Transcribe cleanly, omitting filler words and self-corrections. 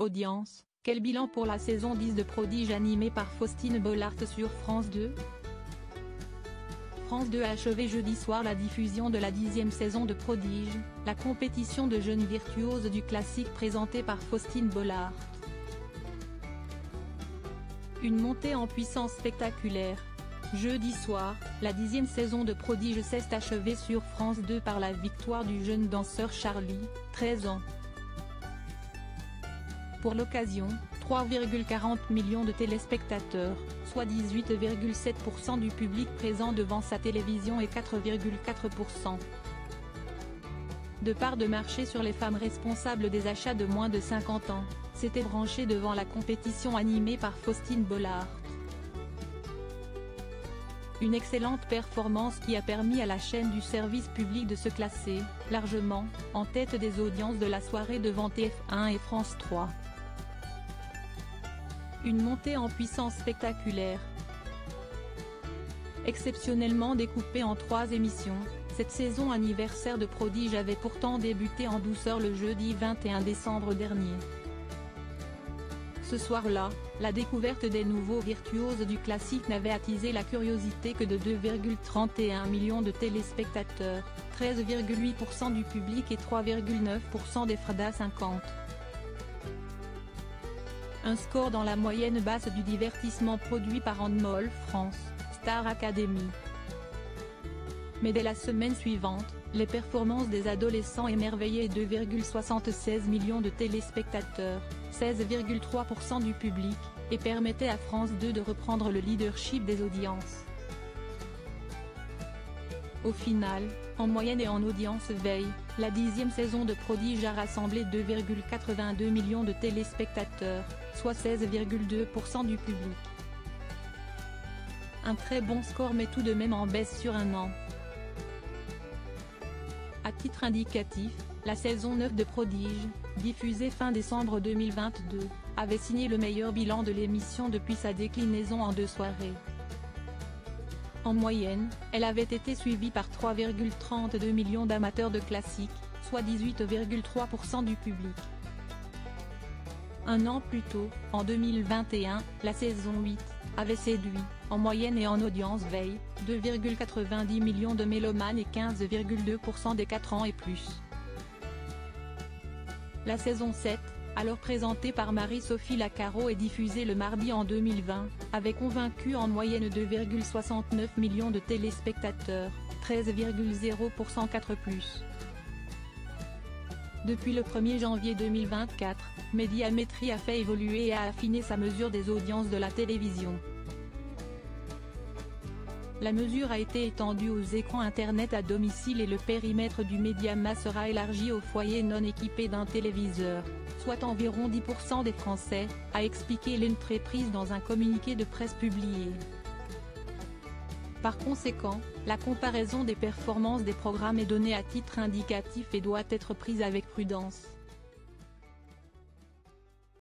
Audience, quel bilan pour la saison 10 de Prodige animée par Faustine Bollaert sur France 2 ? France 2 a achevé jeudi soir la diffusion de la 10e saison de Prodige, la compétition de jeunes virtuoses du classique présentée par Faustine Bollaert. Une montée en puissance spectaculaire. Jeudi soir, la 10e saison de Prodige s'est achevée sur France 2 par la victoire du jeune danseur Charlie, 13 ans. Pour l'occasion, 3,40 millions de téléspectateurs, soit 18,7% du public présent devant sa télévision et 4,4% de part de marché sur les femmes responsables des achats de moins de 50 ans, s'étaient branchées devant la compétition animée par Faustine Bollaert. Une excellente performance qui a permis à la chaîne du service public de se classer, largement, en tête des audiences de la soirée devant TF1 et France 3. Une montée en puissance spectaculaire. Exceptionnellement découpée en 3 émissions, cette saison anniversaire de Prodige avait pourtant débuté en douceur le jeudi 21 décembre dernier. Ce soir-là, la découverte des nouveaux virtuoses du classique n'avait attisé la curiosité que de 2,31 millions de téléspectateurs, 13,8% du public et 3,9% des Frada 50. Un score dans la moyenne basse du divertissement produit par Endemol France, Star Academy. Mais dès la semaine suivante, les performances des adolescents émerveillaient 2,76 millions de téléspectateurs, 16,3% du public, et permettaient à France 2 de reprendre le leadership des audiences. Au final, en moyenne et en audience veille, la 10e saison de Prodige a rassemblé 2,82 millions de téléspectateurs, soit 16,2% du public. Un très bon score mais tout de même en baisse sur un an. À titre indicatif, la saison 9 de Prodige, diffusée fin décembre 2022, avait signé le meilleur bilan de l'émission depuis sa déclinaison en 2 soirées. En moyenne, elle avait été suivie par 3,32 millions d'amateurs de classiques, soit 18,3% du public. Un an plus tôt, en 2021, la saison 8 avait séduit, en moyenne et en audience veille, 2,90 millions de mélomanes et 15,2% des 4 ans et plus. La saison 7, alors présentée par Marie-Sophie Lacaro et diffusée le mardi en 2020, avait convaincu en moyenne 2,69 millions de téléspectateurs, 13,0% 4+. Depuis le 1er janvier 2024, Médiamétrie a fait évoluer et a affiné sa mesure des audiences de la télévision. La mesure a été étendue aux écrans internet à domicile et le périmètre du médiamat sera élargi aux foyers non équipés d'un téléviseur, soit environ 10% des Français, a expliqué l'entreprise dans un communiqué de presse publié. Par conséquent, la comparaison des performances des programmes est donnée à titre indicatif et doit être prise avec prudence.